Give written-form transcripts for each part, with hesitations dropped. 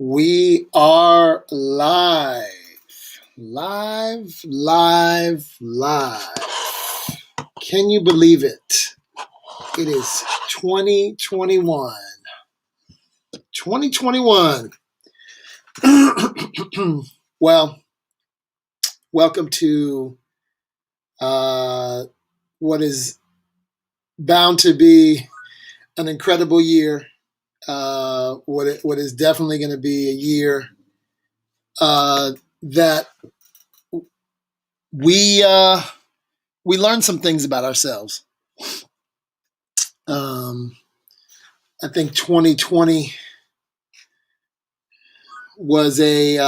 We are live. Can you believe it? It is 2021. 2021. Well, welcome to what is bound to be an incredible year. What is definitely going to be a year that we learn some things about ourselves. I think 2020 was a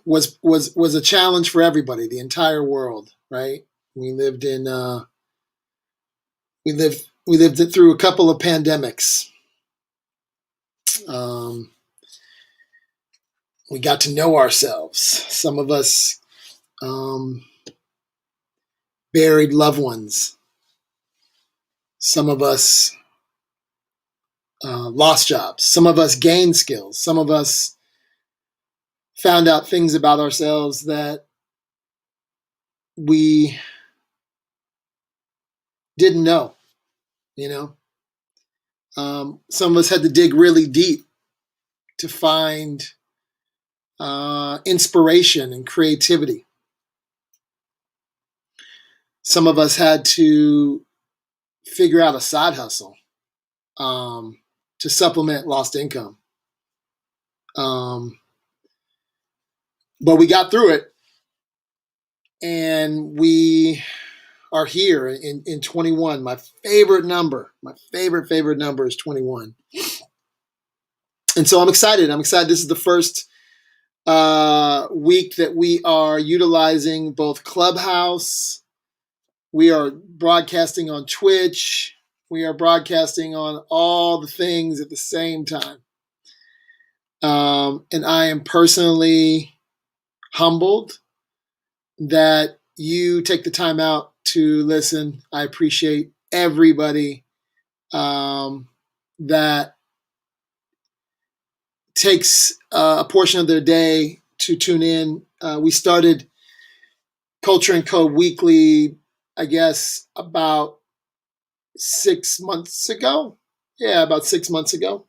was a challenge for everybody, the entire world, right? We lived through a couple of pandemics. We got to know ourselves. Some of us buried loved ones. Some of us lost jobs. Some of us gained skills. Some of us found out things about ourselves that we didn't know, some of us had to dig really deep to find inspiration and creativity. Some of us had to figure out a side hustle to supplement lost income. But we got through it, and we are here in 21. My favorite number is 21. And so I'm excited. This is the first week that we are utilizing both Clubhouse. We are broadcasting on Twitch. We are broadcasting on all the things at the same time. And I am personally humbled that you take the time out to listen. I appreciate everybody that takes a portion of their day to tune in. We started Culture and Code Weekly, I guess, about 6 months ago. Yeah, about 6 months ago.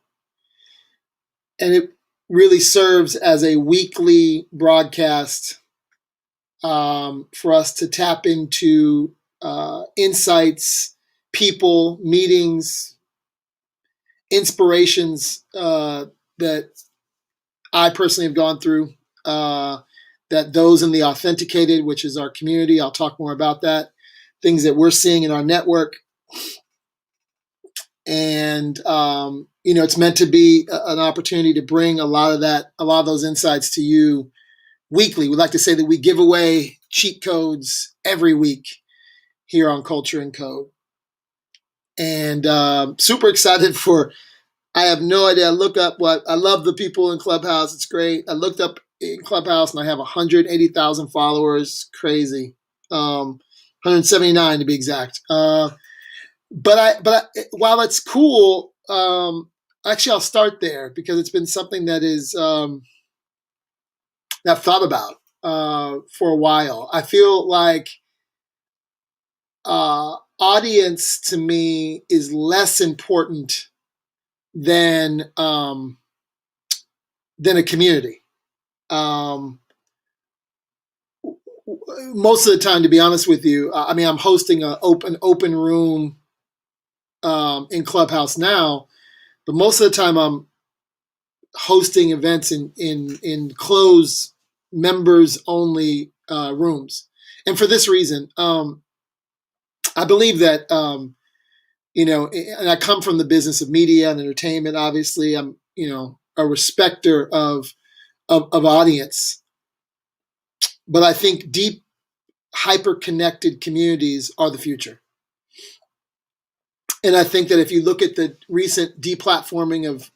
And it really serves as a weekly broadcast for us to tap into insights, people, meetings, inspirations that I personally have gone through, that those in the Authenticated, which is our community, I'll talk more about that, things that we're seeing in our network. And, it's meant to be an opportunity to bring a lot of those insights to you weekly. We like to say that we give away cheat codes every week here on Culture and Code. And super excited I have no idea. I love the people in Clubhouse. It's great. I looked up in Clubhouse and I have 180,000 followers. Crazy. 179 to be exact. But while it's cool, actually I'll start there because it's been something that is that I've thought about for a while. I feel like audience to me is less important than a community. Most of the time, to be honest with you, I'm hosting an open room in Clubhouse now, but most of the time I'm hosting events in closed members only rooms. And for this reason, I believe that, and I come from the business of media and entertainment. Obviously, I'm, a respecter of audience, but I think deep, hyper-connected communities are the future. And I think that if you look at the recent deplatforming of,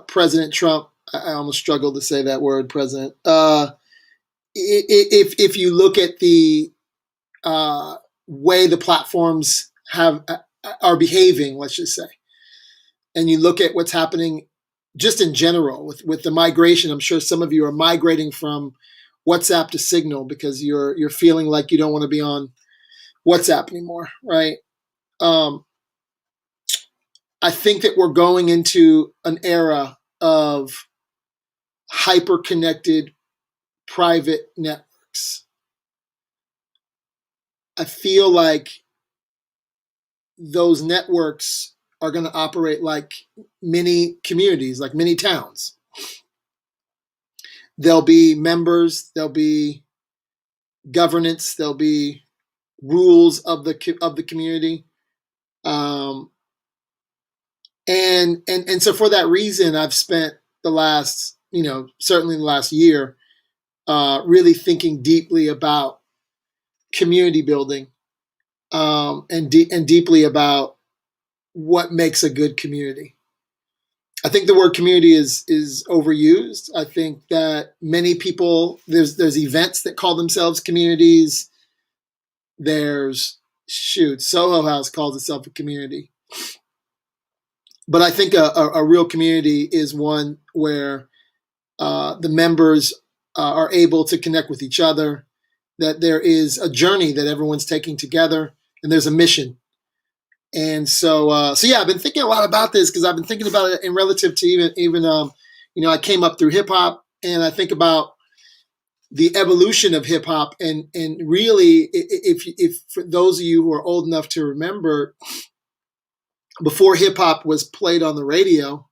President Trump, I almost struggled to say that word, president. If you look at the way the platforms are behaving, let's just say, and you look at what's happening just in general with the migration. I'm sure some of you are migrating from WhatsApp to Signal because you're feeling like you don't want to be on WhatsApp anymore, right? I think that we're going into an era of hyper-connected private networks. I feel like those networks are going to operate like mini communities, like mini towns. There'll be members, there'll be governance, there'll be rules of the community, and so for that reason, I've spent the last, certainly the last year, really thinking deeply about community building, and deeply about what makes a good community. I think the word community is overused. I think that many people, there's events that call themselves communities. There's Soho House calls itself a community. But I think a real community is one where the members are able to connect with each other, that there is a journey that everyone's taking together, and there's a mission. And so yeah, I've been thinking a lot about this because I've been thinking about it in relative to even I came up through hip hop, and I think about the evolution of hip hop, and really, if for those of you who are old enough to remember, before hip hop was played on the radio,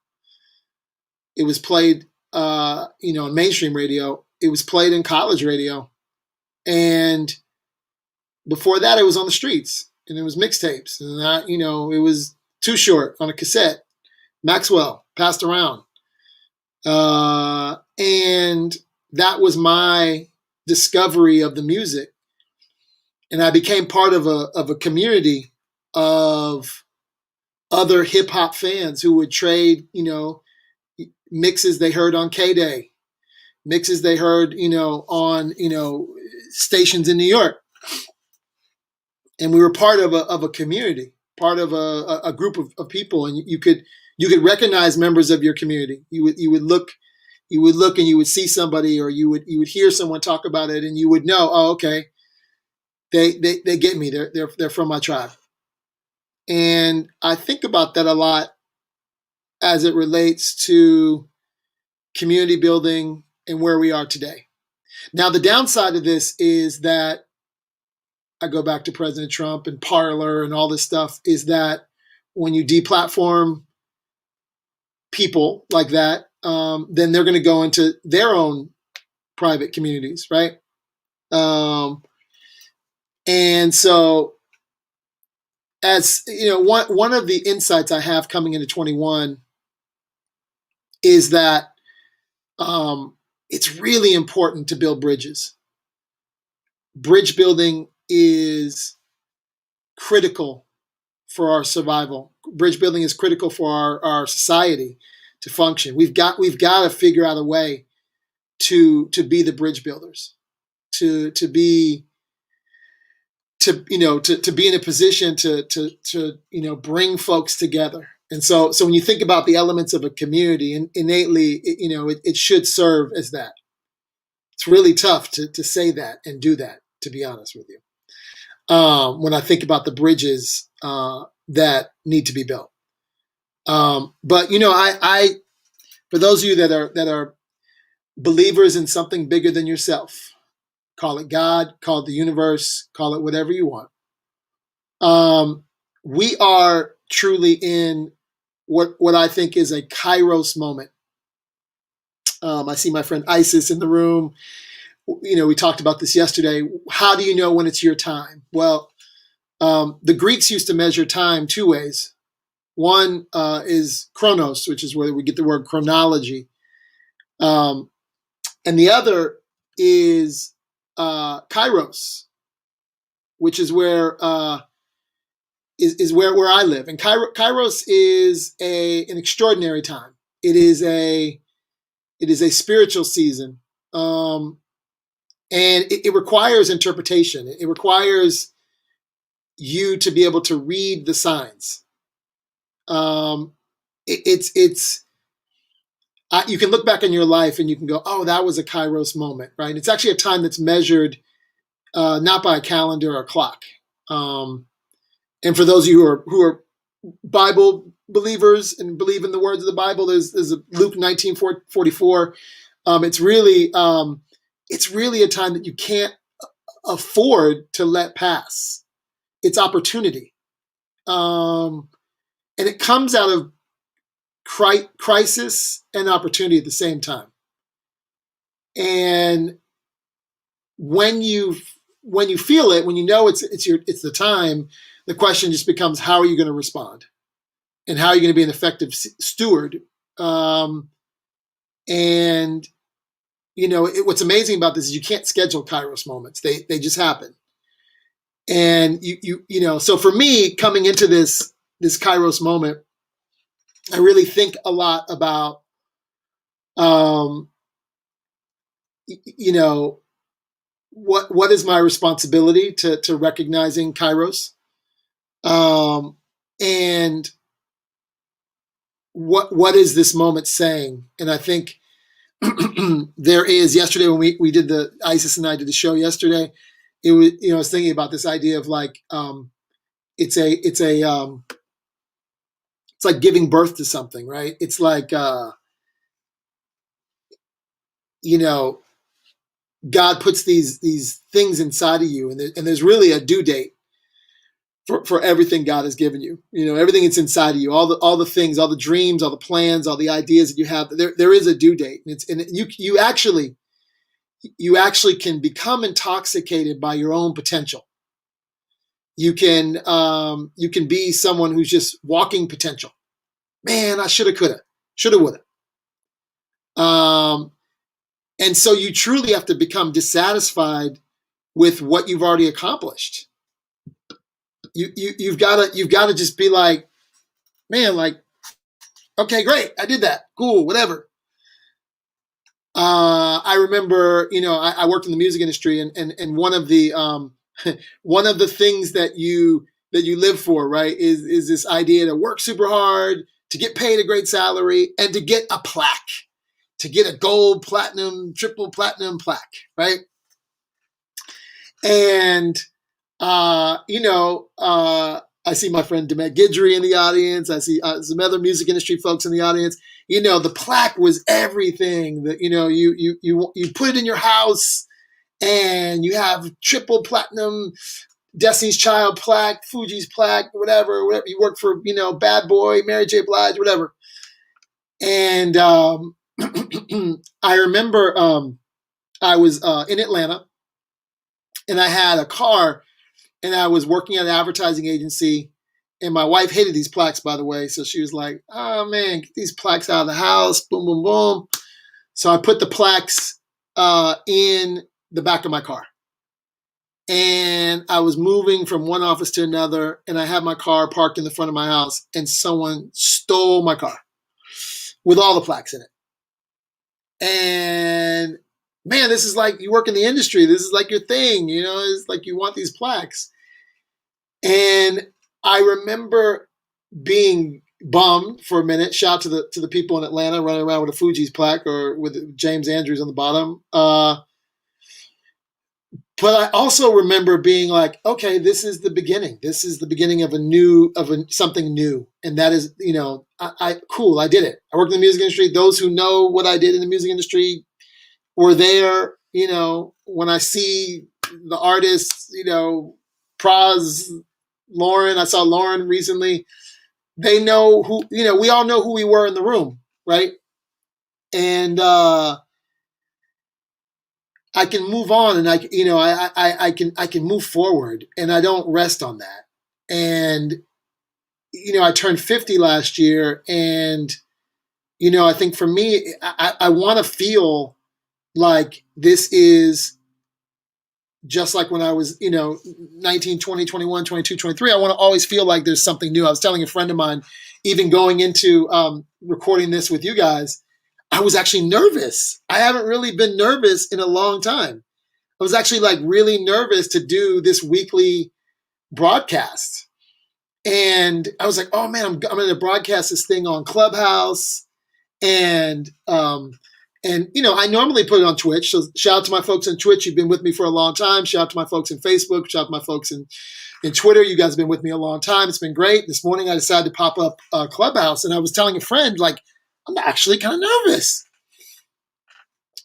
it was played on mainstream radio. It was played in college radio, and before that, it was on the streets, and it was mixtapes, and that it was Too Short on a cassette, Maxwell passed around, and that was my discovery of the music, and I became part of a community of other hip hop fans who would trade mixes they heard on K-Day, mixes they heard on stations in New York, and we were part of a community, part of a group of people, and you could recognize members of your community. You would look and you would see somebody, or you would hear someone talk about it, and you would know, oh, okay, they get me. They're from my tribe. And I think about that a lot as it relates to community building and where we are today. Now, the downside of this is that I go back to President Trump and Parler and all this stuff, is that when you deplatform people like that, then they're going to go into their own private communities, right? And so, as one of the insights I have coming into 21 is that it's really important to build bridges. Bridge building is critical for our survival. Bridge building is critical for our society to function. We've got to figure out a way to be the bridge builders, to be in a position to bring folks together. And so when you think about the elements of a community, and innately, it should serve as that. It's really tough to say that and do that, to be honest with you. When I think about the bridges that need to be built, but I for those of you that are believers in something bigger than yourself, call it God, call it the universe, call it whatever you want. We are truly in what I think is a Kairos moment. I see my friend Isis in the room. We talked about this yesterday. How do you know when it's your time? Well, the Greeks used to measure time two ways. One is chronos, which is where we get the word chronology. And the other is kairos, which is where where I live. And kairos is an extraordinary time. It is a spiritual season, and it requires interpretation. It requires you to be able to read the signs. it's you can look back on your life and you can go, oh, that was a Kairos moment, right? It's actually a time that's measured not by a calendar or a clock. And for those of you who are Bible believers and believe in the words of the Bible, there's a Luke 19:44. It's really a time that you can't afford to let pass. It's opportunity, and it comes out of crisis and opportunity at the same time. And when you feel it, when you know it's the time, the question just becomes, how are you going to respond, and how are you going to be an effective steward? And what's amazing about this is you can't schedule Kairos moments; they just happen. And so for me, coming into this Kairos moment, I really think a lot about, what is my responsibility to recognizing Kairos, and what is this moment saying? And I think there is, yesterday when we did Isis and I did the show yesterday, it was, I was thinking about this idea of like, it's like giving birth to something, right? It's like, God puts these things inside of you, and there's really a due date for everything God has given you. Everything that's inside of you, all the things, all the dreams, all the plans, all the ideas that you have. There is a due date, and you actually can become intoxicated by your own potential. You can be someone who's just walking potential. Man, I shoulda, coulda, shoulda, woulda. And so you truly have to become dissatisfied with what you've already accomplished. You've got to just be like, man, like, okay, great, I did that, cool, whatever. I remember, I worked in the music industry, and one of the things that you live for, right, is this idea to work super hard, to get paid a great salary, and to get a plaque, to get a gold, platinum, triple platinum plaque, right? And I see my friend Demet Guidry in the audience. I see some other music industry folks in the audience. The plaque was everything. That you put it in your house, and you have triple platinum Destiny's Child plaque, Fuji's plaque, whatever. You work for Bad Boy, Mary J. Blige, whatever. And I remember I was in Atlanta, and I had a car. And I was working at an advertising agency, and my wife hated these plaques, by the way. So she was like, oh, man, get these plaques out of the house, boom, boom, boom. So I put the plaques in the back of my car. And I was moving from one office to another, and I had my car parked in the front of my house, and someone stole my car with all the plaques in it. And, man, this is like, you work in the industry. This is like your thing, it's like you want these plaques. And I remember being bummed for a minute. Shout to the people in Atlanta running around with a Fuji's plaque or with James Andrews on the bottom. But I also remember being like, okay, this is the beginning. This is the beginning of something new, and that is, cool. I did it. I worked in the music industry. Those who know what I did in the music industry were there. When I see the artists, Praz, Lauren, I saw Lauren recently. They know who, we all know who we were in the room, right? And I can move on, and I can move forward, and I don't rest on that. And I turned 50 last year, and I think for me, I want to feel like this is just like when I was, 19, 20, 21, 22, 23, I want to always feel like there's something new. I was telling a friend of mine, even going into recording this with you guys, I was actually nervous. I haven't really been nervous in a long time. I was actually like really nervous to do this weekly broadcast. And I was like, oh man, I'm going to broadcast this thing on Clubhouse. And I normally put it on Twitch. So shout out to my folks on Twitch. You've been with me for a long time. Shout out to my folks in Facebook. Shout out to my folks in Twitter. You guys have been with me a long time. It's been great. This morning I decided to pop up Clubhouse, and I was telling a friend, like, I'm actually kind of nervous.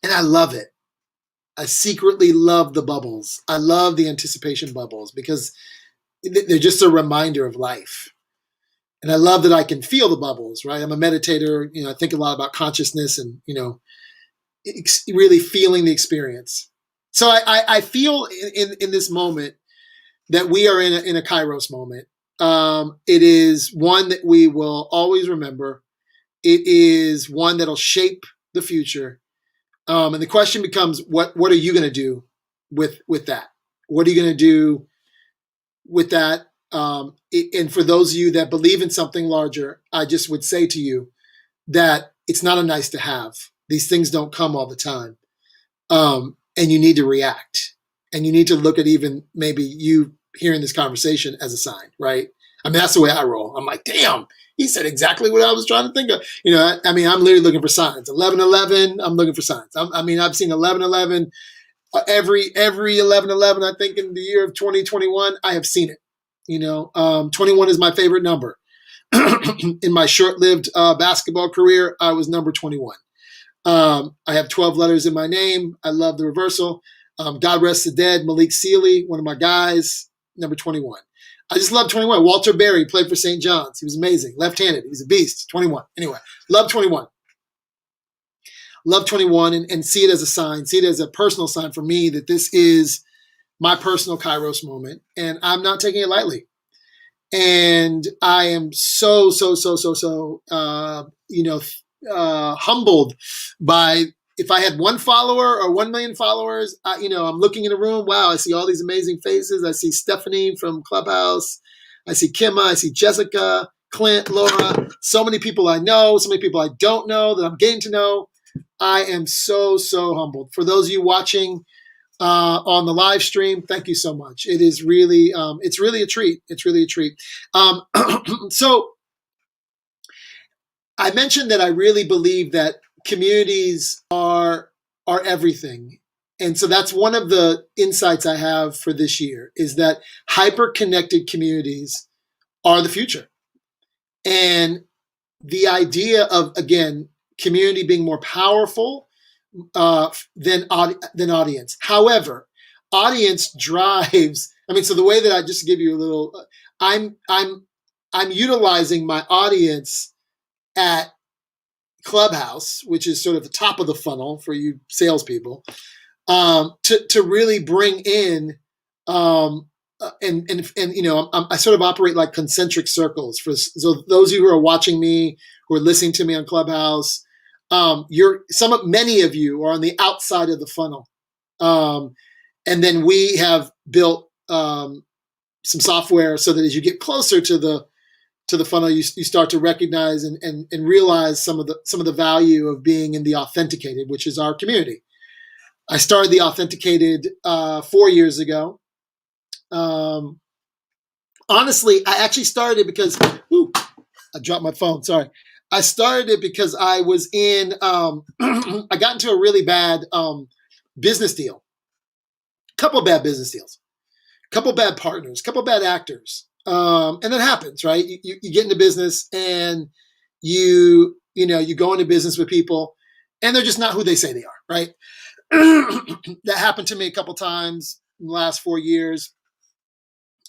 And I love it. I secretly love the bubbles. I love the anticipation bubbles because they're just a reminder of life. And I love that I can feel the bubbles, right? I'm a meditator. I think a lot about consciousness and, really feeling the experience. So I feel in this moment that we are in a Kairos moment. It is one that we will always remember. It is one that'll shape the future. And the question becomes, what are you going to do with that? What are you going to do with that? And for those of you that believe in something larger, I just would say to you that it's not a nice to have. These things don't come all the time. And you need to react. And you need to look at even maybe you hearing this conversation as a sign, right? I mean, that's the way I roll. I'm like, damn, he said exactly what I was trying to think of. I'm literally looking for signs. 11:11, I'm looking for signs. I've seen 11:11, every 11:11, I think in the year of 2021, I have seen it. 21 is my favorite number. In my short-lived basketball career, I was number 21. I have 12 letters in my name. I love the reversal. God rest the dead. Malik Sealy, one of my guys, number 21. I just love 21. Walter Berry played for St. John's. He was amazing. Left-handed. He was a beast. 21. Anyway, love 21. Love 21 and see it as a sign. See it as a personal sign for me that this is my personal Kairos moment. And I'm not taking it lightly. And I am so humbled by, if I had one follower or 1 million followers, I'm looking in a room. Wow, I see all these amazing faces. I see Stephanie from Clubhouse. I see Kimma. I see Jessica, Clint, Laura. So many people I know, so many people I don't know that I'm getting to know. I am so humbled. For those of you watching on the live stream, thank you so much. It is really, it's really a treat. It's really a treat. So I mentioned that I really believe that communities are everything. And so that's one of the insights I have for this year, is that hyper-connected communities are the future. And the idea of, again, community being more powerful than audience. However, audience drives. So the way that I just give you a little, I'm utilizing my audience at Clubhouse, which is sort of the top of the funnel for you salespeople, to really bring in I sort of operate like concentric circles. So those of you who are watching me, who are listening to me on Clubhouse, many of you are on the outside of the funnel, and then we have built some software so that as you get closer to the funnel, you start to recognize and realize some of the value of being in the authenticated, which is our community. I started the authenticated 4 years ago. Honestly, I actually started it because I dropped my phone. Sorry. I started it because I was in. I got into a really bad business deal. Couple bad business deals. Couple bad partners. Couple bad actors. And that happens, right? You get into business and you go into business with people and they're just not who they say they are, right? That happened to me a couple times in the last 4 years.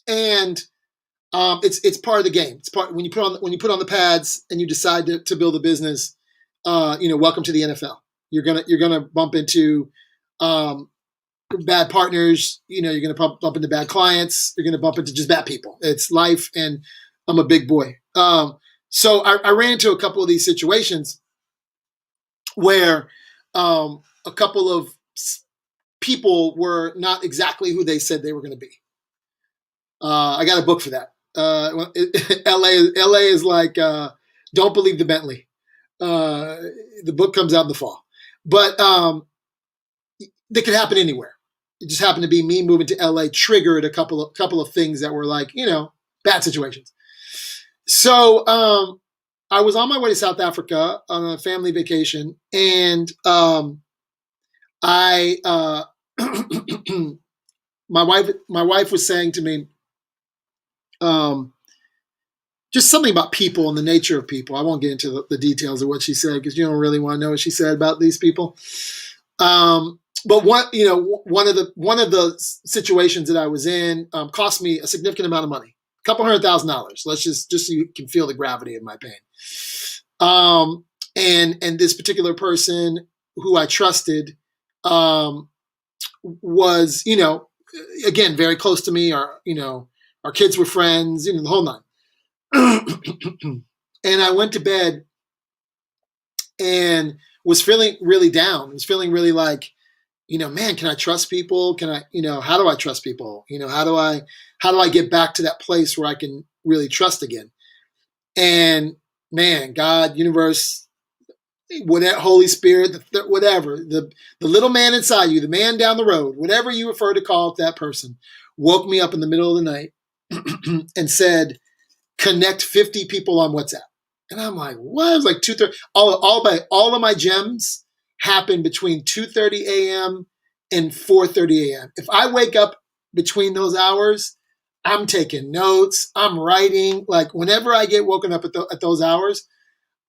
And it's part of the game. It's part when you put on the pads and you decide to build a business. Welcome to the NFL. You're gonna bump into bad partners. You're gonna bump into bad clients. You're gonna bump into just bad people. It's life, and I'm a big boy. So I ran into a couple of these situations where a couple of people were not exactly who they said they were going to be. I got a book for that. LA is like, don't believe the Bentley. The book comes out in the fall, but that could happen anywhere. It just happened to be me moving to LA triggered a couple of things that were like, bad situations. So I was on my way to South Africa on a family vacation, and I my wife was saying to me, um, just something about people and the nature of people. I won't get into the details of what she said because you don't really want to know what she said about these people. But one of the situations that I was in cost me a significant amount of money, a couple $100,000. Let's just so you can feel the gravity of my pain. And this particular person who I trusted was, again, very close to me. Our kids were friends, the whole nine. And I went to bed and was feeling really down. Was feeling really like, man, can I trust people? Can I, how do I trust people? How do I get back to that place where I can really trust again? And man, God, universe, whatever, Holy Spirit, whatever, the little man inside you, the man down the road, whatever you prefer to call that person, woke me up in the middle of the night and said, connect 50 people on WhatsApp. And I'm like, what? It was like 2:30. All of my gems happen between 2:30 a.m. and 4:30 a.m. If I wake up between those hours, I'm taking notes. I'm writing. Like whenever I get woken up at those hours,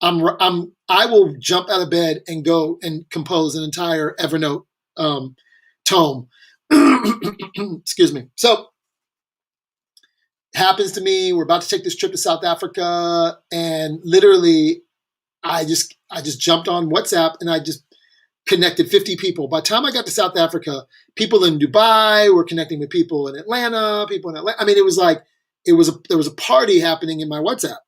I will jump out of bed and go and compose an entire Evernote tome. Excuse me. So happens to me. We're about to take this trip to South Africa, and literally, I just jumped on WhatsApp and I just connected 50 people. By the time I got to South Africa, people in Dubai were connecting with people in Atlanta, people in Atlanta. I mean, it was like there was a party happening in my WhatsApp,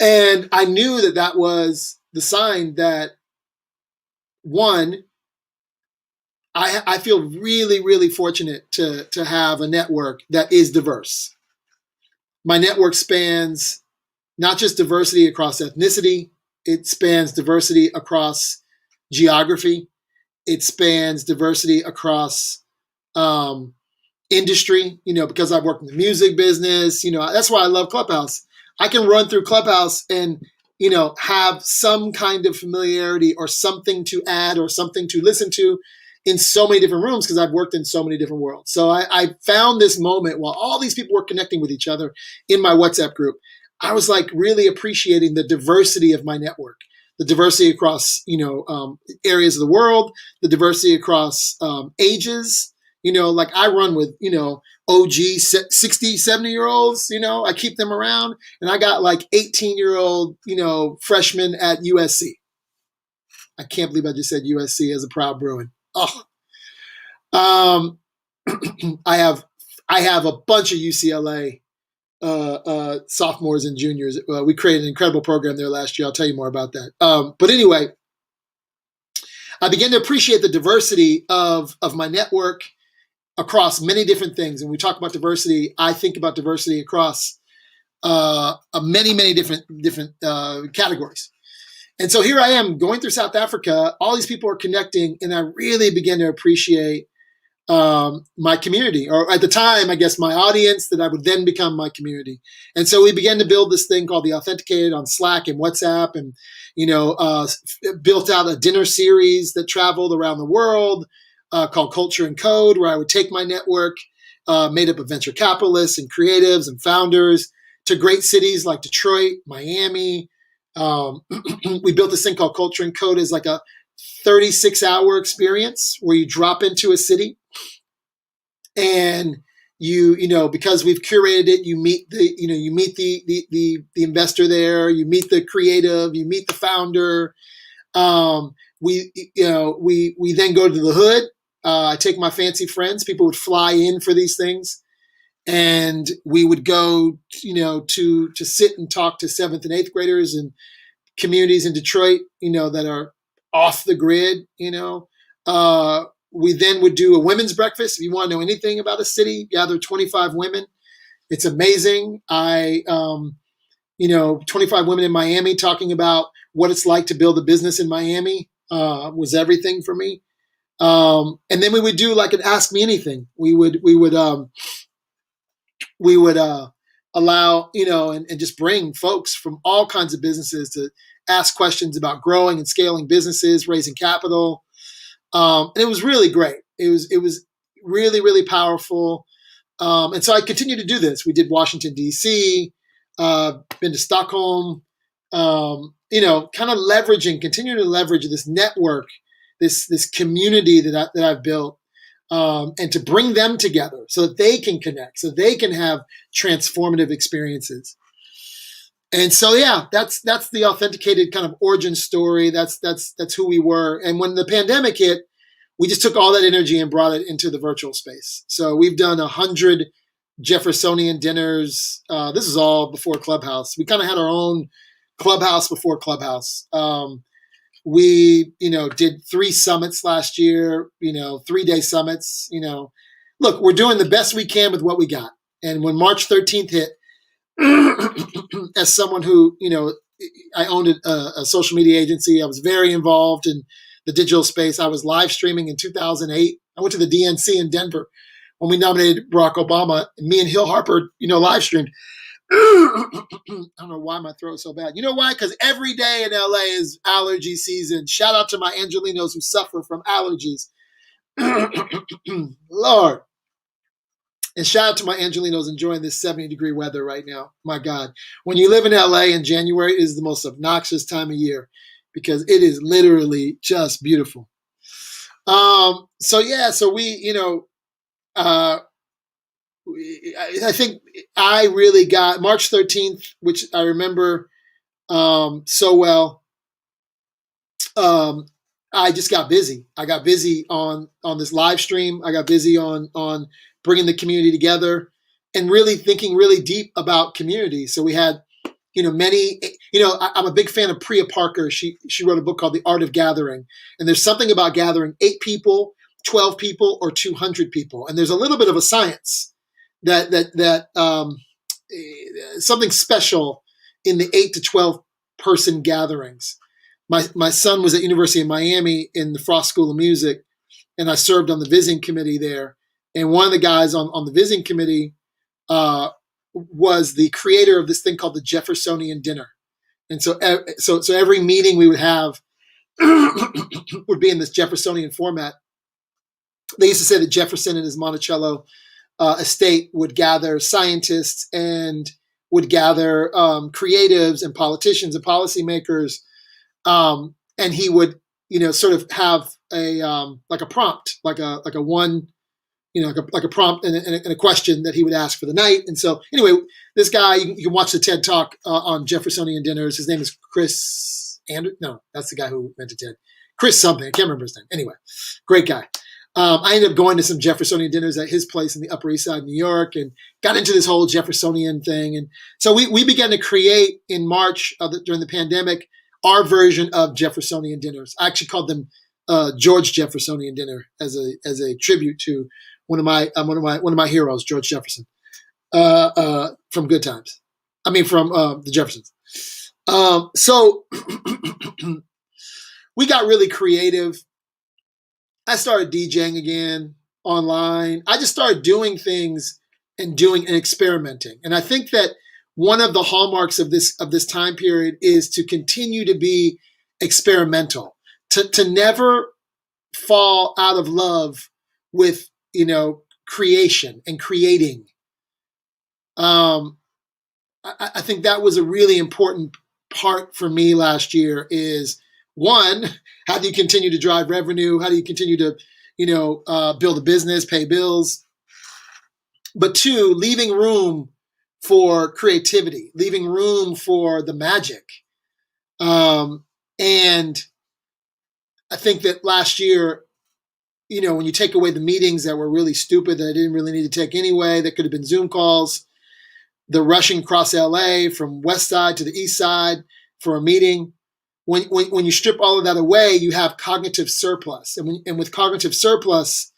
and I knew that was the sign that one. I feel really, really fortunate to have a network that is diverse. My network spans not just diversity across ethnicity, it spans diversity across geography, it spans diversity across industry, because I've worked in the music business, that's why I love Clubhouse. I can run through Clubhouse and, have some kind of familiarity or something to add or something to listen to in so many different rooms because I've worked in so many different worlds. So I found this moment while all these people were connecting with each other in my WhatsApp group. I was like really appreciating the diversity of my network, the diversity across, areas of the world, the diversity across ages. Like I run with, OG 60, 70-year-olds, I keep them around. And I got like 18-year-old, freshmen at USC. I can't believe I just said USC as a proud Bruin. Oh, I have a bunch of UCLA sophomores and juniors. We created an incredible program there last year. I'll tell you more about that. But anyway, I began to appreciate the diversity of my network across many different things. And when we talk about diversity, I think about diversity across many, many different categories. And so here I am going through South Africa. All these people are connecting, and I really began to appreciate my community, or at the time, I guess, my audience that I would then become my community. And so we began to build this thing called the Authenticated on Slack and WhatsApp, and built out a dinner series that traveled around the world called Culture and Code, where I would take my network made up of venture capitalists and creatives and founders to great cities like Detroit, Miami. We built this thing called Culture and Code as like a 36-hour experience where you drop into a city and because we've curated it, you meet the investor there, you meet the creative, you meet the founder. We then go to the hood. I take my fancy friends. People would fly in for these things, and we would go, to sit and talk to 7th and 8th graders and communities in Detroit, that are off the grid. We then would do a women's breakfast. If you want to know anything about a city, gather 25 women. It's amazing. 25 women in Miami talking about what it's like to build a business in Miami was everything for me. And then we would do like an Ask Me Anything. We would allow, and just bring folks from all kinds of businesses to ask questions about growing and scaling businesses, raising capital. And it was really great. It was really, really powerful. And so I continue to do this. We did Washington, D.C., been to Stockholm, kind of continue to leverage this network, this community that I've built, and to bring them together so that they can connect, so they can have transformative experiences. And so, yeah, that's the authenticated kind of origin story. That's who we were. And when the pandemic hit, we just took all that energy and brought it into the virtual space. So we've done 100 Jeffersonian dinners. This is all before Clubhouse. We kind of had our own Clubhouse before Clubhouse. We, did 3 summits last year, 3-day summits. Look, we're doing the best we can with what we got. And when March 13th hit, as someone who, I owned a social media agency, I was very involved in the digital space. I was live streaming in 2008. I went to the DNC in Denver when we nominated Barack Obama. And me and Hill Harper, live streamed. I don't know why my throat's so bad. You know why? Because every day in LA is allergy season. Shout out to my Angelinos who suffer from allergies. Lord. And shout out to my Angelinos enjoying this 70-degree weather right now. My God. When you live in LA in January, it is the most obnoxious time of year because it is literally just beautiful. So we, I think I really got March 13th, which I remember so well. I just got busy. I got busy on this live stream. I got busy on bringing the community together and really thinking really deep about community. So we had, many, I'm a big fan of Priya Parker. She wrote a book called The Art of Gathering. And there's something about gathering 8 people, 12 people, or 200 people. And there's a little bit of a science that something special in the 8 to 12 person gatherings. My son was at University of Miami in the Frost School of Music, and I served on the visiting committee there. And one of the guys on the visiting committee was the creator of this thing called the Jeffersonian Dinner. And so every meeting we would have would be in this Jeffersonian format. They used to say that Jefferson and his Monticello estate would gather scientists and would gather creatives and politicians and policymakers. And he would, sort of have like a prompt, like a one, like a prompt and a question that he would ask for the night. And so anyway, this guy, you can watch the TED Talk on Jeffersonian dinners. His name is Chris No, that's the guy who invented TED. Chris something. I can't remember his name. Anyway, great guy. I ended up going to some Jeffersonian dinners at his place in the Upper East Side of New York and got into this whole Jeffersonian thing. And so we began to create in March during the pandemic our version of Jeffersonian dinners. I actually called them George Jeffersonian Dinner as a tribute to one of my heroes, George Jefferson, from Good Times. I mean, from the Jeffersons. So we got really creative. I started DJing again online. I just started doing things and experimenting. And I think that one of the hallmarks of this time period is to continue to be experimental, to never fall out of love with, creation and creating. I think that was a really important part for me last year is, one, how do you continue to drive revenue? How do you continue to, build a business, pay bills? But 2, leaving room for creativity, leaving room for the magic. And I think that last year, when you take away the meetings that were really stupid, that I didn't really need to take anyway, that could have been Zoom calls, the rushing across LA from West Side to the East Side for a meeting. When you strip all of that away, you have cognitive surplus. And with cognitive surplus,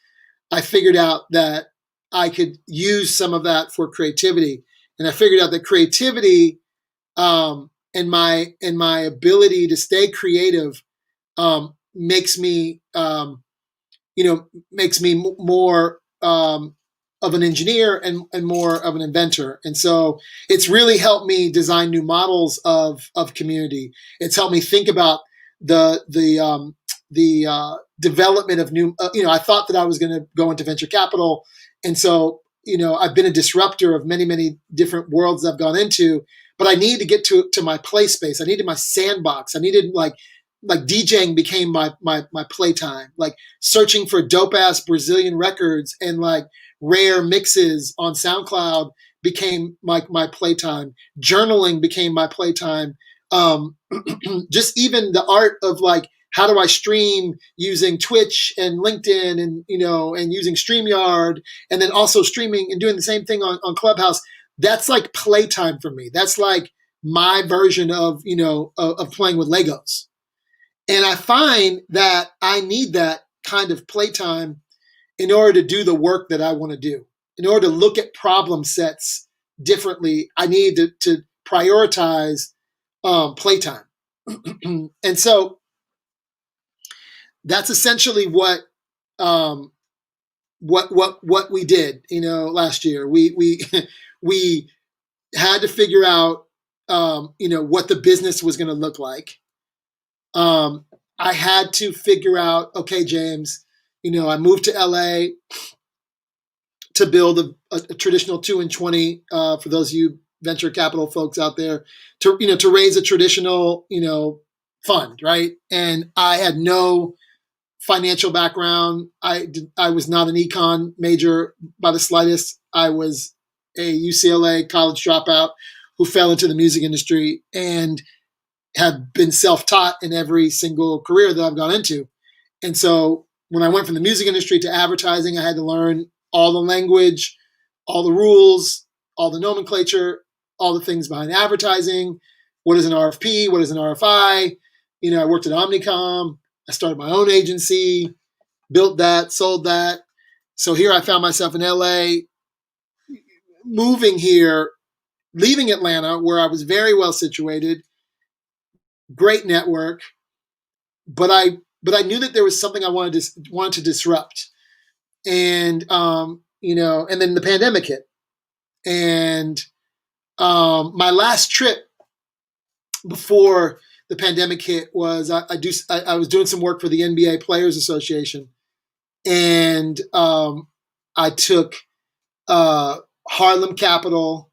I figured out that I could use some of that for creativity. And I figured out that creativity and my ability to stay creative makes me more of an engineer and more of an inventor. And so it's really helped me design new models of community. It's helped me think about the development of new. I thought that I was going to go into venture capital, and so I've been a disruptor of many different worlds I've gone into. But I needed to get to my play space. I needed my sandbox. I needed like DJing became my playtime. Like searching for dope ass Brazilian records and like rare mixes on SoundCloud became my playtime. Journaling became my playtime. Just even the art of like, how do I stream using Twitch and LinkedIn and using StreamYard, and then also streaming and doing the same thing on Clubhouse. That's like playtime for me. That's like my version of of playing with Legos. And I find that I need that kind of playtime in order to do the work that I want to do. In order to look at problem sets differently, I need to prioritize playtime. And so that's essentially what we did. Last year we we had to figure out what the business was going to look like. I had to figure out, okay, James, I moved to LA to build a traditional 2 and 20 for those of you venture capital folks out there, to raise a traditional fund, right? And I had no financial background. I was not an econ major by the slightest. I was a UCLA college dropout who fell into the music industry and have been self-taught in every single career that I've gone into. And so when I went from the music industry to advertising, I had to learn all the language, all the rules, all the nomenclature, all the things behind advertising. What is an RFP? What is an RFI? I worked at Omnicom. I started my own agency, built that, sold that. So here I found myself in LA, moving here, leaving Atlanta, where I was very well situated, great network, but I knew that there was something I wanted to disrupt, and and then the pandemic hit, and my last trip before the pandemic hit was I was doing some work for the NBA Players Association, and I took Harlem Capital,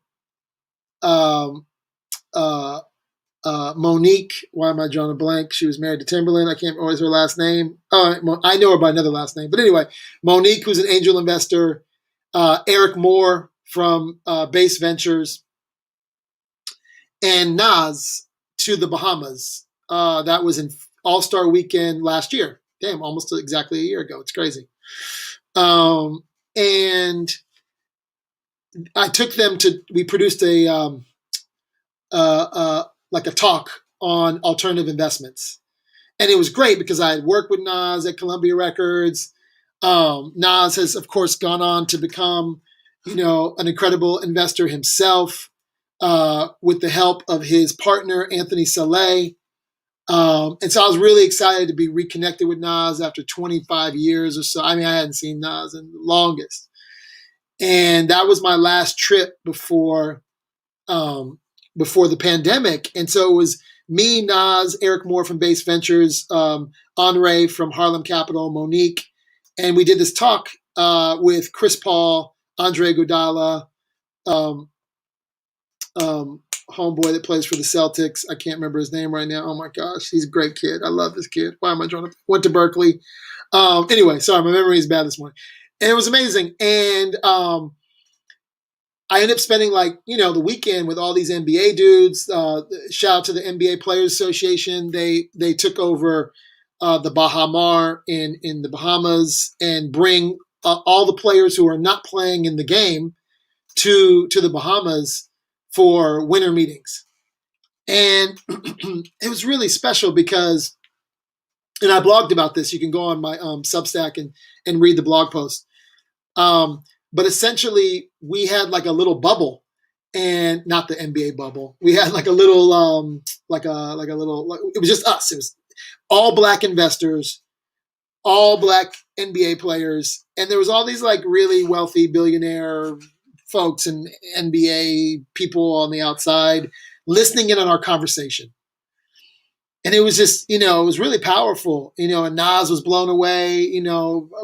Monique. Why am I drawing a blank? She was married to Timberland. I can't remember her last name. Oh, I know her by another last name. But anyway, Monique, who's an angel investor, Eric Moore from Base Ventures, and Nas to the Bahamas. That was in All-Star Weekend last year. Damn, almost exactly a year ago. It's crazy. And I took them we produced like a talk on alternative investments. And it was great because I had worked with Nas at Columbia Records. Nas has, of course, gone on to become, an incredible investor himself, with the help of his partner, Anthony Saleh. And so I was really excited to be reconnected with Nas after 25 years or so. I mean, I hadn't seen Nas in the longest. And that was my last trip before the pandemic. And so it was me, Nas, Eric Moore from Base Ventures, Andre from Harlem Capital, Monique. And we did this talk with Chris Paul, Andre Iguodala, homeboy that plays for the Celtics. I can't remember his name right now. Oh my gosh, he's a great kid. I love this kid. Why am I drawing? Went to Berkeley. Anyway, sorry, my memory is bad this morning. And it was amazing. And I ended up spending the weekend with all these NBA dudes. Shout out to the NBA Players Association. They took over the Baha Mar in the Bahamas and bring all the players who are not playing in the game to the Bahamas for winter meetings. And it was really special because, and I blogged about this. You can go on my Substack and read the blog post. But essentially, we had like a little bubble, and not the NBA bubble. We had like a little, it was just us. It was all Black investors all black NBA players, and there was all these like really wealthy billionaire folks and NBA people on the outside listening in on our conversation. And it was just, it was really powerful, and Nas was blown away,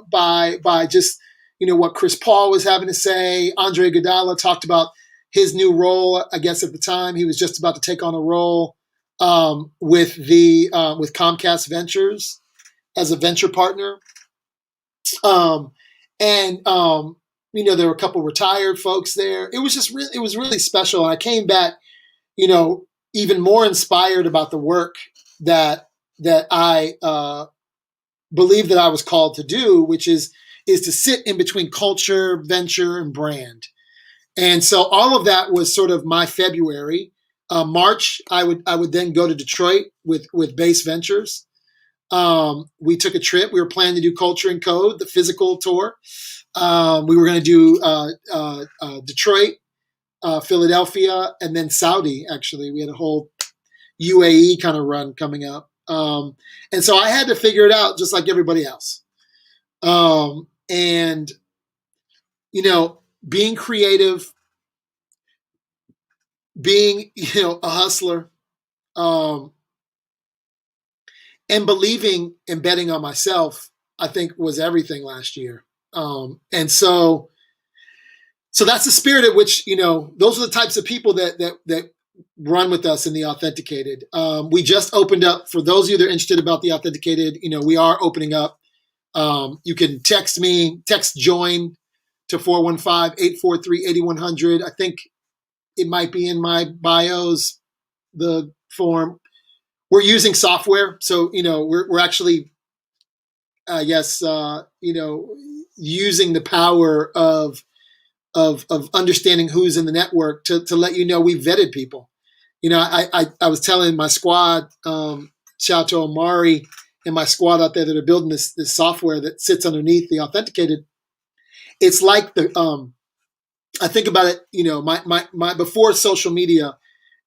by just, what Chris Paul was having to say. Andre Iguodala talked about his new role. I guess at the time he was just about to take on a role with Comcast Ventures as a venture partner. And there were a couple retired folks there. It was really special. And I came back, even more inspired about the work that I believe that I was called to do, which is to sit in between culture, venture, and brand. And so all of that was sort of my February. March, I would then go to Detroit with Base Ventures. We took a trip. We were planning to do Culture and Code, the physical tour. We were going to do Detroit, Philadelphia, and then Saudi. Actually, we had a whole UAE kind of run coming up. And so I had to figure it out just like everybody else. And, being creative, being, a hustler, and believing and betting on myself, I think was everything last year. And so that's the spirit at which, those are the types of people that run with us in the Authenticated. We just opened up, for those of you that are interested about the Authenticated, we are opening up. You can text join to 415-843-8100. I think it might be in my bios, the form. We're using software. So, we're actually, I guess, using the power of understanding who's in the network to let we vetted people. I was telling my squad, shout out to Omari and my squad out there that are building this software that sits underneath the Authenticated. It's like I think about it, my before social media,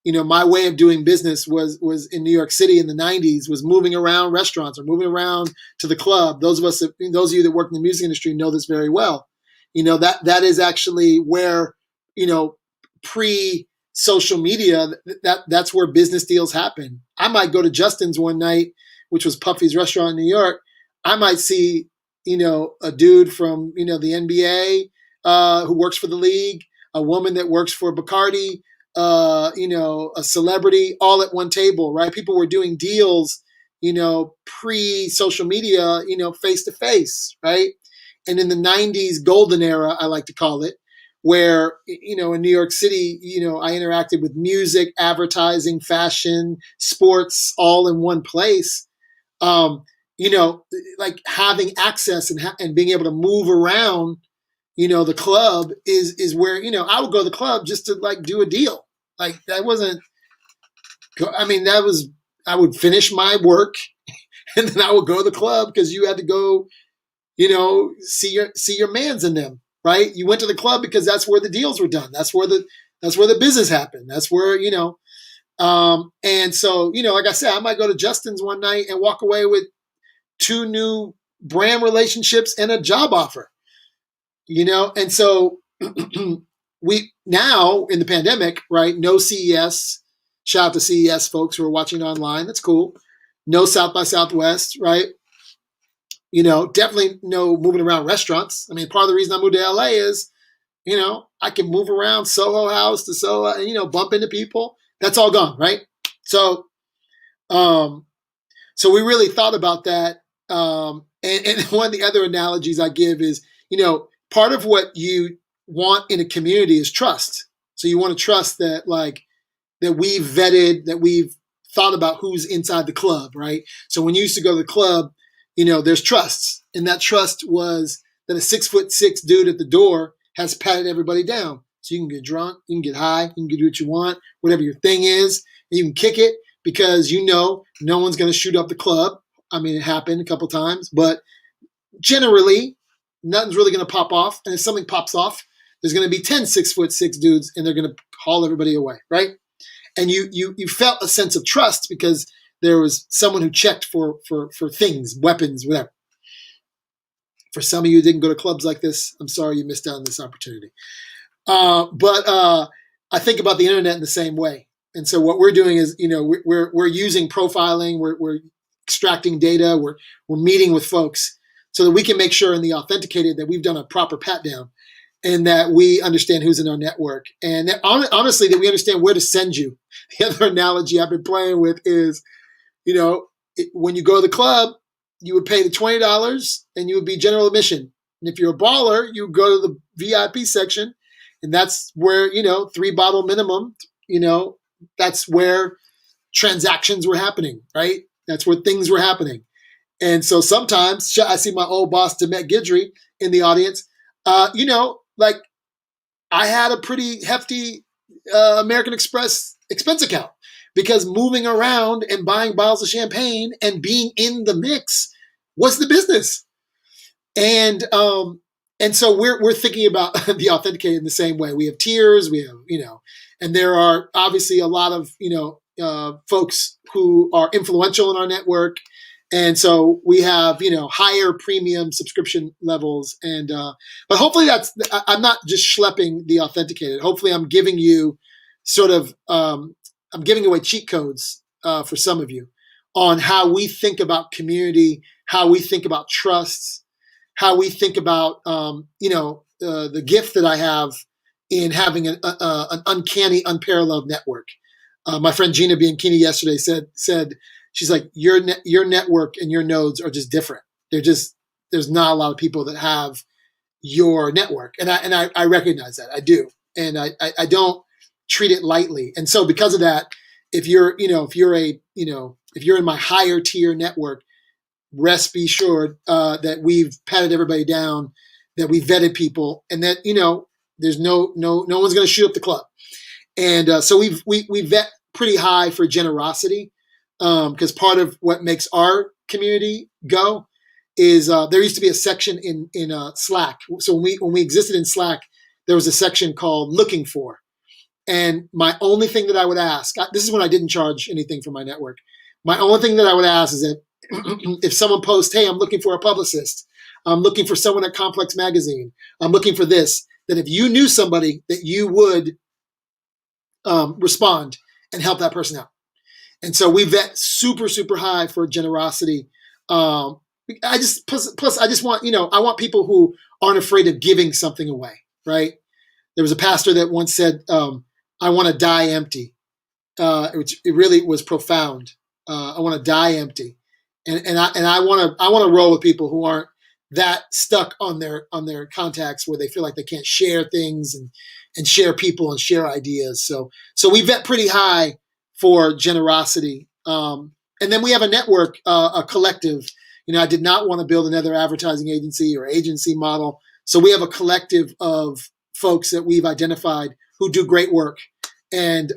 my way of doing business was in New York City in the 90s, was moving around restaurants or moving around to the club. Those of you that work in the music industry know this very well. That is actually where, pre-social media, that's where business deals happen. I might go to Justin's one night, which was Puffy's restaurant in New York. I might see, a dude from, the NBA who works for the league, a woman that works for Bacardi, a celebrity, all at one table, right? People were doing deals, pre-social media, face to face, right? And in the 90s golden era, I like to call it, where, in New York City, I interacted with music, advertising, fashion, sports, all in one place. Like having access and being able to move around, the club is where, I would go to the club just to like do a deal. Like that wasn't, I would finish my work and then I would go to the club because you had to go, see your mans in them, right? You went to the club because that's where the deals were done. That's where the business happened. That's where, and so, like I said, I might go to Justin's one night and walk away with 2 new brand relationships and a job offer, and so we now in the pandemic, right? No CES, shout out to CES folks who are watching online. That's cool. No South by Southwest, right? Definitely no moving around restaurants. I mean, part of the reason I moved to LA is, I can move around Soho House to Soho and, bump into people. That's all gone, right? So, so we really thought about that. And one of the other analogies I give is, part of what you want in a community is trust. So you want to trust that, like, that we've vetted, that we've thought about who's inside the club, right? So when you used to go to the club, there's trusts. And that trust was that a 6'6" dude at the door has patted everybody down. So you can get drunk, you can get high, you can do what you want, whatever your thing is, and you can kick it because no one's going to shoot up the club. I mean, it happened a couple times, but generally, nothing's really going to pop off. And if something pops off, there's going to be 10 6'6" dudes, and they're going to haul everybody away, right? And you felt a sense of trust because there was someone who checked for things, weapons, whatever. For some of you who didn't go to clubs like this, I'm sorry you missed out on this opportunity. But I think about the internet in the same way. And so what we're doing is, we're using profiling, we're extracting data, we're meeting with folks so that we can make sure in the authenticated that we've done a proper pat down and that we understand who's in our network. And that, honestly, that we understand where to send you. The other analogy I've been playing with is, when you go to the club, you would pay the $20 and you would be general admission. And if you're a baller, you would go to the VIP section, and that's where, 3-bottle minimum, that's where transactions were happening, right? That's where things were happening. And so sometimes I see my old boss, Demet Guidry, in the audience. Like I had a pretty hefty American Express expense account because moving around and buying bottles of champagne and being in the mix was the business. And so we're thinking about the authenticated in the same way. We have tiers, we have, and there are obviously a lot of, folks who are influential in our network. And so we have, higher premium subscription levels. And, but hopefully I'm not just schlepping the authenticated. Hopefully I'm giving you sort of, I'm giving away cheat codes for some of you on how we think about community, how we think about trust, how we think about, the gift that I have in having an uncanny, unparalleled network. My friend Gina Bianchini yesterday said, she's like, your network and your nodes are just different. There's not a lot of people that have your network. And I recognize that. I do. And I don't treat it lightly. And so because of that, if you're in my higher tier network, rest be assured that we've patted everybody down, that we vetted people, and that, there's no one's going to shoot up the club. And so we vet pretty high for generosity, because part of what makes our community go is there used to be a section in Slack. So when we existed in Slack, there was a section called Looking For. And my only thing that I would ask, this is when I didn't charge anything for my network. My only thing that I would ask is that if someone posts, hey, I'm looking for a publicist, I'm looking for someone at Complex Magazine, I'm looking for this, that if you knew somebody, that you would respond and help that person out. And so we vet super, super high for generosity. I just want, I want people who aren't afraid of giving something away, right? There was a pastor that once said, I want to die empty, which it really was profound. I want to die empty. And I want to roll with people who aren't that stuck on their contacts where they feel like they can't share things and share people and share ideas. So we vet pretty high for generosity. And then we have a network, a collective. I did not want to build another advertising agency or agency model. So we have a collective of folks that we've identified who do great work. And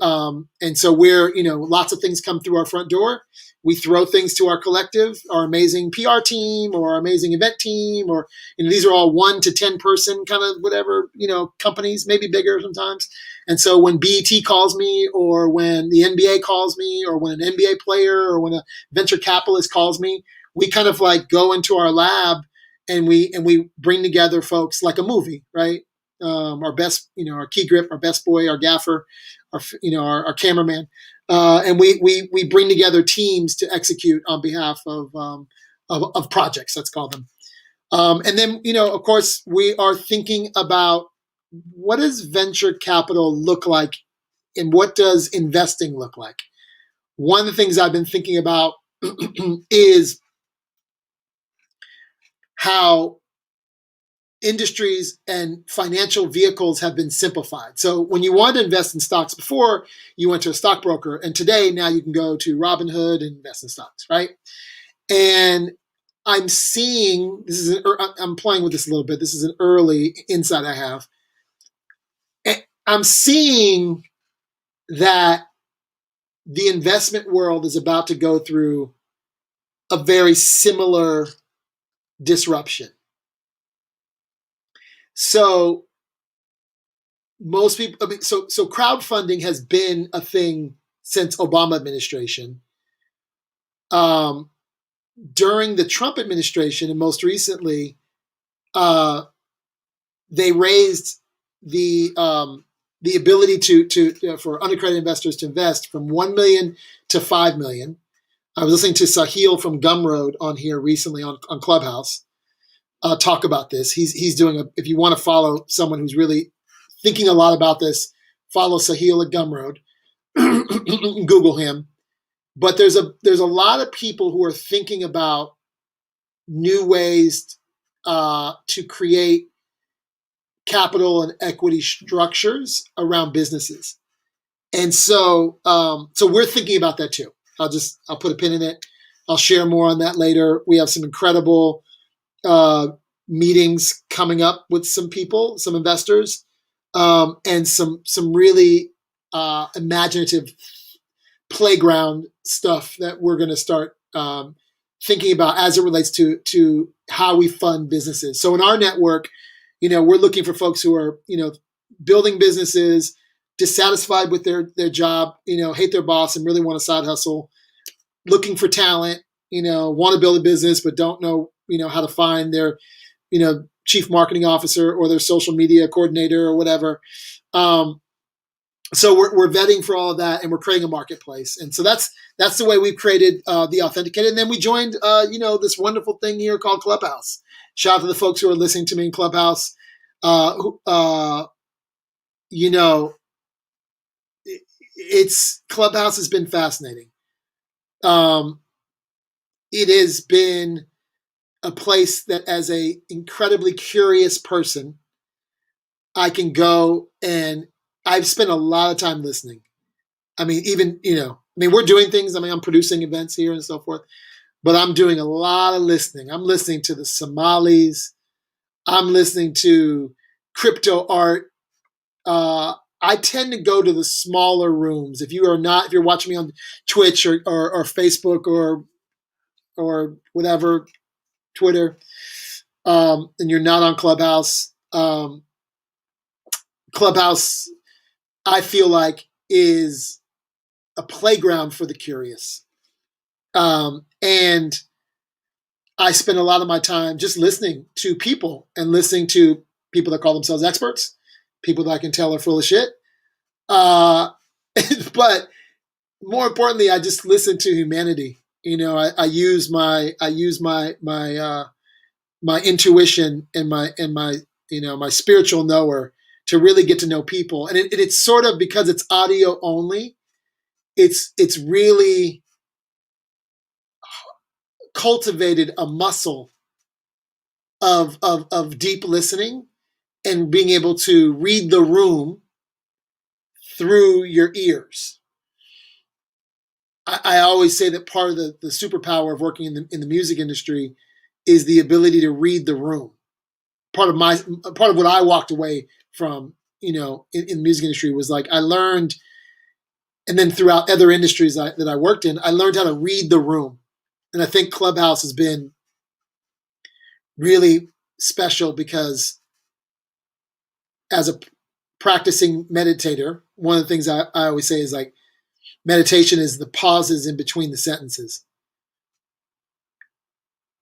so we're, lots of things come through our front door. We throw things to our collective, our amazing PR team or our amazing event team, or these are all 1 to 10 person kind of whatever, companies, maybe bigger sometimes. And so when BET calls me, or when the NBA calls me, or when an NBA player or when a venture capitalist calls me, we kind of like go into our lab and we bring together folks like a movie, right? Our best, our key grip, our best boy, our gaffer, our cameraman. And we bring together teams to execute on behalf of projects, let's call them. And then, of course, we are thinking about what does venture capital look like and what does investing look like? One of the things I've been thinking about is how industries and financial vehicles have been simplified. So when you wanted to invest in stocks before, you went to a stockbroker, and today now you can go to Robinhood and invest in stocks, right? And I'm seeing, I'm playing with this a little bit. This is an early insight I have. I'm seeing that the investment world is about to go through a very similar disruption. So most people, so crowdfunding has been a thing since Obama administration. During the Trump administration, and most recently, they raised the ability to for unaccredited investors to invest from 1 million to 5 million. I was listening to Sahil from Gumroad on here recently on Clubhouse talk about this. He's doing if you want to follow someone who's really thinking a lot about this, follow Sahil at Gumroad. Google him. But there's a lot of people who are thinking about new ways to create capital and equity structures around businesses. And so we're thinking about that too. I'll put a pin in it. I'll share more on that later. We have some incredible meetings coming up with some people, some investors, and some really imaginative playground stuff that we're going to start thinking about as it relates to how we fund businesses. So in our network, we're looking for folks who are, building businesses, dissatisfied with their job, hate their boss and really want a side hustle, looking for talent, want to build a business but don't know, how to find their, chief marketing officer or their social media coordinator or whatever. So we're vetting for all of that, and we're creating a marketplace. And so that's the way we've created the Authenticated. And then we joined, this wonderful thing here called Clubhouse. Shout out to the folks who are listening to me in Clubhouse. It's Clubhouse has been fascinating. It has been a place that, as a incredibly curious person, I can go, and I've spent a lot of time listening. I mean, even, we're doing things. I'm producing events here and so forth, but I'm doing a lot of listening. I'm listening to the Somalis. I'm listening to crypto art. I tend to go to the smaller rooms. If you're watching me on Twitch or Facebook or whatever, Twitter, and you're not on Clubhouse, Clubhouse, I feel like, is a playground for the curious. And I spend a lot of my time just listening to people and listening to people that call themselves experts, people that I can tell are full of shit. But more importantly, I just listen to humanity. I use my intuition and my spiritual knower to really get to know people. And it's sort of, because it's audio only, it's really cultivated a muscle of deep listening and being able to read the room through your ears. I always say that part of the superpower of working in the music industry is the ability to read the room. Part of what I walked away from, in the music industry was like, I learned, and then throughout other industries that I worked in, I learned how to read the room. And I think Clubhouse has been really special because, as a practicing meditator, one of the things I always say is, like, meditation is the pauses in between the sentences.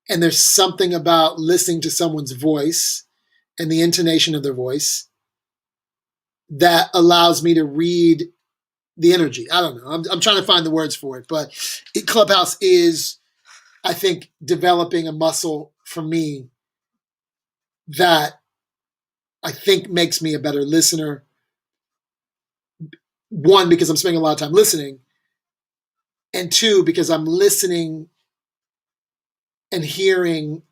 And there's something about listening to someone's voice and the intonation of their voice that allows me to read the energy. I don't know. I'm trying to find the words for it, but Clubhouse is, I think, developing a muscle for me that I think makes me a better listener. One, because I'm spending a lot of time listening, and two, because I'm listening and hearing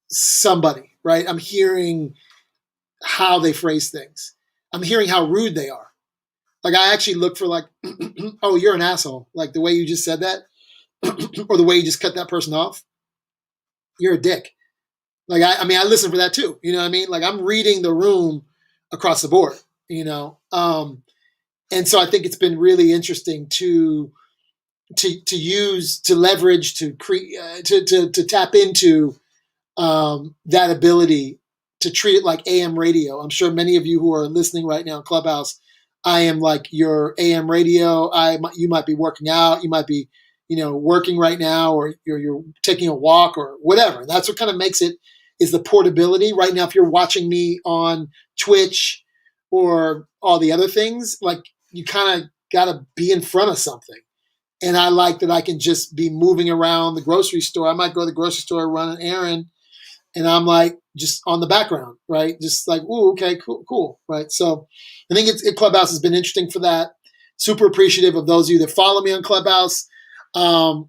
somebody, right? I'm hearing how they phrase things. I'm hearing how rude they are. Like, I actually look for, like, oh, you're an asshole. Like, the way you just said that, or the way you just cut that person off, you're a dick. Like, I listen for that too. You know what I mean? Like, I'm reading the room across the board, and so I think it's been really interesting to use, to leverage, to create, to tap into that ability to treat it like AM radio. I'm sure many of you who are listening right now in Clubhouse, I am like your AM radio. You might be working out. You might be, working right now, or you're taking a walk or whatever. That's what kind of makes it, is the portability. Right now, if you're watching me on Twitch or all the other things, like, you kind of got to be in front of something. And I like that I can just be moving around the grocery store. I might go to the grocery store, run an errand, and I'm like just on the background, right? Just like, ooh, okay, cool, right? So I think Clubhouse has been interesting for that. Super appreciative of those of you that follow me on Clubhouse. We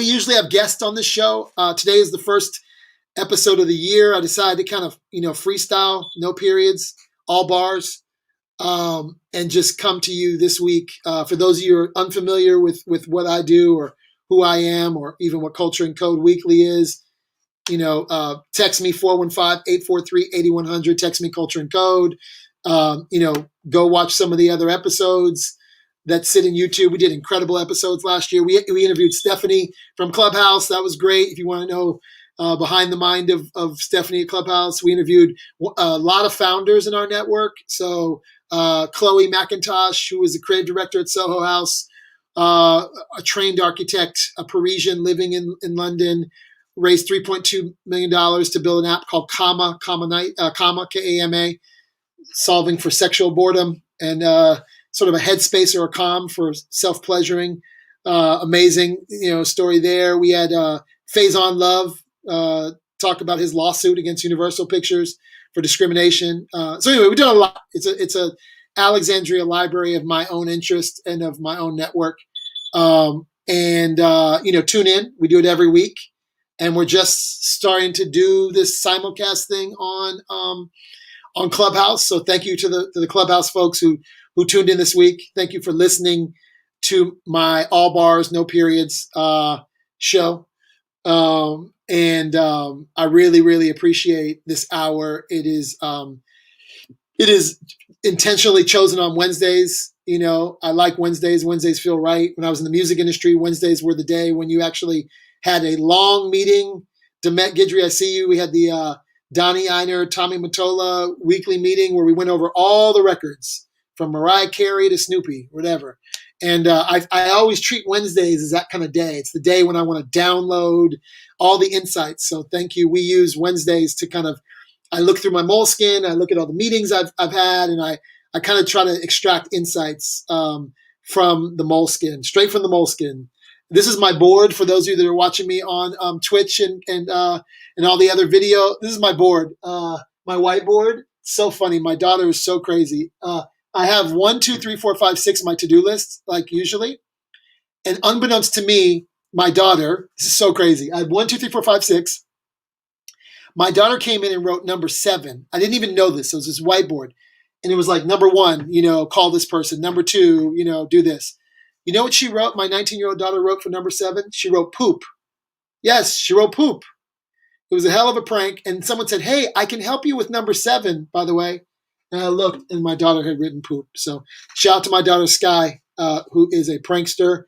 usually have guests on this show. Today is the first episode of the year. I decided to kind of, freestyle, no periods, all bars, and just come to you this week. For those of you who are unfamiliar with what I do or who I am, or even what Culture and Code Weekly is, text me 415-843-8100. Text me Culture and Code. Go watch some of the other episodes that sit in YouTube. We did incredible episodes last year. We interviewed Stephanie from Clubhouse. That was great. If you want to know behind the mind of Stephanie at Clubhouse, we interviewed a lot of founders in our network. So Chloe McIntosh, who was the creative director at Soho House, a trained architect, a Parisian living in London, raised $3.2 million to build an app called Kama, K-A-M-A, solving for sexual boredom, and sort of a headspace or a calm for self-pleasuring. Amazing, story there. We had Faison Love talk about his lawsuit against Universal Pictures for discrimination. So anyway, we did a lot. It's a Alexandria library of my own interest and of my own network. Tune in. We do it every week, and we're just starting to do this simulcast thing on Clubhouse. So thank you to the Clubhouse folks who tuned in this week. Thank you for listening to my all bars, no periods show. I really, really appreciate this hour. It is intentionally chosen on Wednesdays. I like Wednesdays. Wednesdays feel right. When I was in the music industry, Wednesdays were the day when you actually had a long meeting. Demet Gidry, I see you. We had the Donnie Einer, Tommy Mottola weekly meeting where we went over all the records from Mariah Carey to Snoopy, whatever. And I always treat Wednesdays as that kind of day. It's the day when I want to download all the insights. So thank you. We use Wednesdays to kind of, I look through my Moleskine, I look at all the meetings I've had, and I kind of try to extract insights from the Moleskine, straight from the Moleskine. This is my board for those of you that are watching me on Twitch and all the other video. This is my board, my whiteboard. So funny. My daughter is so crazy. I have 1, 2, 3, 4, 5, 6 my to-do list, like usually. And unbeknownst to me, my daughter, this is so crazy. I have 1, 2, 3, 4, 5, 6. My daughter came in and wrote number 7. I didn't even know this. So it was this whiteboard. And it was like, number 1, call this person. Number 2, do this. You know what she wrote? My 19-year-old daughter wrote for number 7? She wrote poop. Yes, she wrote poop. It was a hell of a prank. And someone said, hey, I can help you with number 7, by the way. And I looked, and my daughter had written poop. So shout out to my daughter, Sky, who is a prankster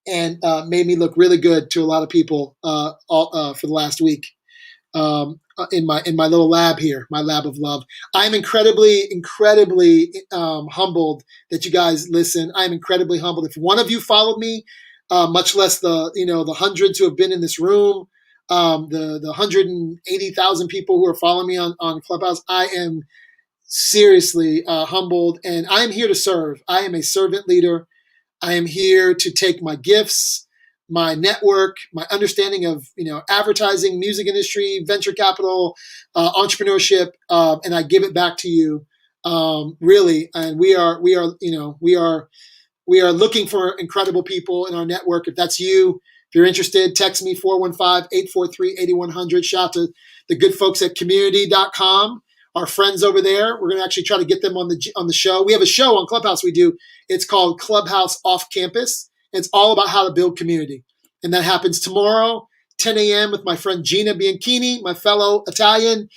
and made me look really good to a lot of people for the last week in my little lab here, my lab of love. I'm incredibly humbled that you guys listen. I'm incredibly humbled. If one of you followed me, much less the hundreds who have been in this room, the 180,000 people who are following me on Clubhouse, I am seriously humbled, and I am here to serve. I am a servant leader. I am here to take my gifts, my network, my understanding of advertising, music industry, venture capital, entrepreneurship, and I give it back to you. Really, and we are looking for incredible people in our network. If that's you, if you're interested, text me 415-843-8100. Shout out to the good folks at community.com. Our friends over there. We're going to actually try to get them on the show. We have a show on Clubhouse we do. It's called Clubhouse Off Campus. It's all about how to build community. And that happens tomorrow, 10 a.m. with my friend Gina Bianchini, my fellow Italian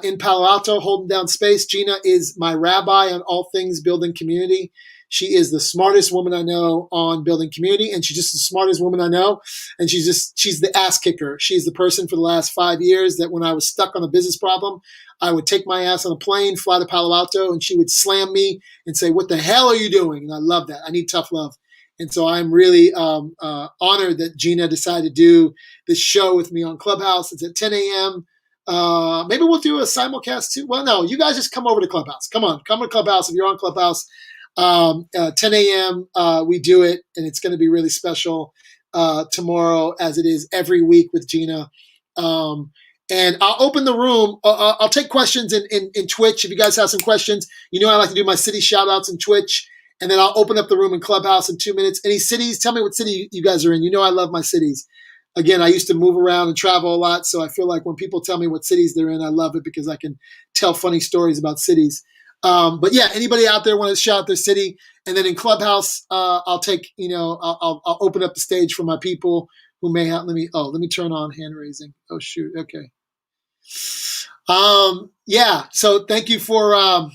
in Palo Alto, holding down space. Gina is my rabbi on all things building community. She is the smartest woman I know on building community, and she's just the smartest woman I know. And she's the ass kicker. She's the person for the last 5 years that when I was stuck on a business problem, I would take my ass on a plane, fly to Palo Alto, and she would slam me and say, what the hell are you doing? And I love that. I need tough love. And so I'm really honored that Gina decided to do this show with me on Clubhouse. It's at 10 a.m. Maybe we'll do a simulcast too. Well, no, you guys just come over to Clubhouse. Come to Clubhouse if you're on Clubhouse. 10 a.m. We do it, and it's going to be really special tomorrow, as it is every week with Gina. And I'll open the room. I'll take questions in Twitch if you guys have some questions. I like to do my city shout outs in Twitch. And then I'll open up the room in Clubhouse in 2 minutes. Any cities? Tell me what city you guys are in. I love my cities. Again, I used to move around and travel a lot, so I feel like when people tell me what cities they're in, I love it because I can tell funny stories about cities. But yeah, anybody out there want to shout out their city? And then in Clubhouse, I'll take, I'll open up the stage for my people who may have. Let me turn on hand raising. Oh shoot, okay. Yeah. So thank you for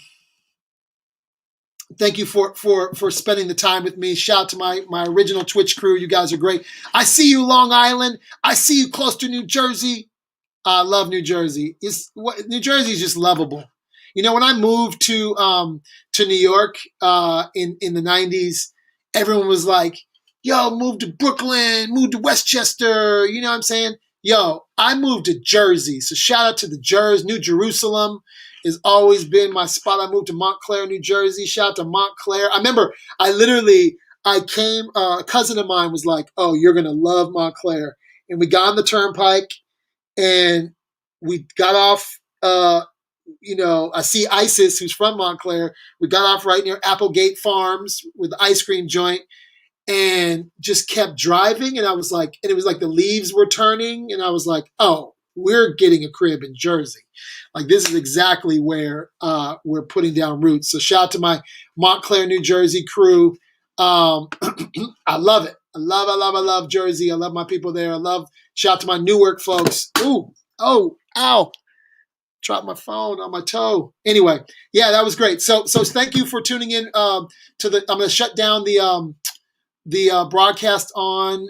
spending the time with me. Shout out to my original Twitch crew. You guys are great. I see you, Long Island. I see you close to New Jersey. I love New Jersey. New Jersey is just lovable. When I moved to New York in the 90s, everyone was like, yo, move to Brooklyn, move to Westchester. You know what I'm saying? Yo, I moved to Jersey. So shout out to the Jersey. New Jerusalem has always been my spot. I moved to Montclair, New Jersey. Shout out to Montclair. I remember I came, a cousin of mine was like, oh, you're going to love Montclair. And we got on the turnpike and we got off, I see Isis, who's from Montclair. We got off right near Applegate Farms with the ice cream joint and just kept driving. And I was like, and it was like the leaves were turning. And I was like, oh, we're getting a crib in Jersey. Like, this is exactly where we're putting down roots. So shout out to my Montclair, New Jersey crew. I love it. I love Jersey. I love my people there. Shout out to my Newark folks. Ooh, oh, ow. Dropped my phone on my toe. Anyway, yeah, that was great. So thank you for tuning in I'm going to shut down the broadcast on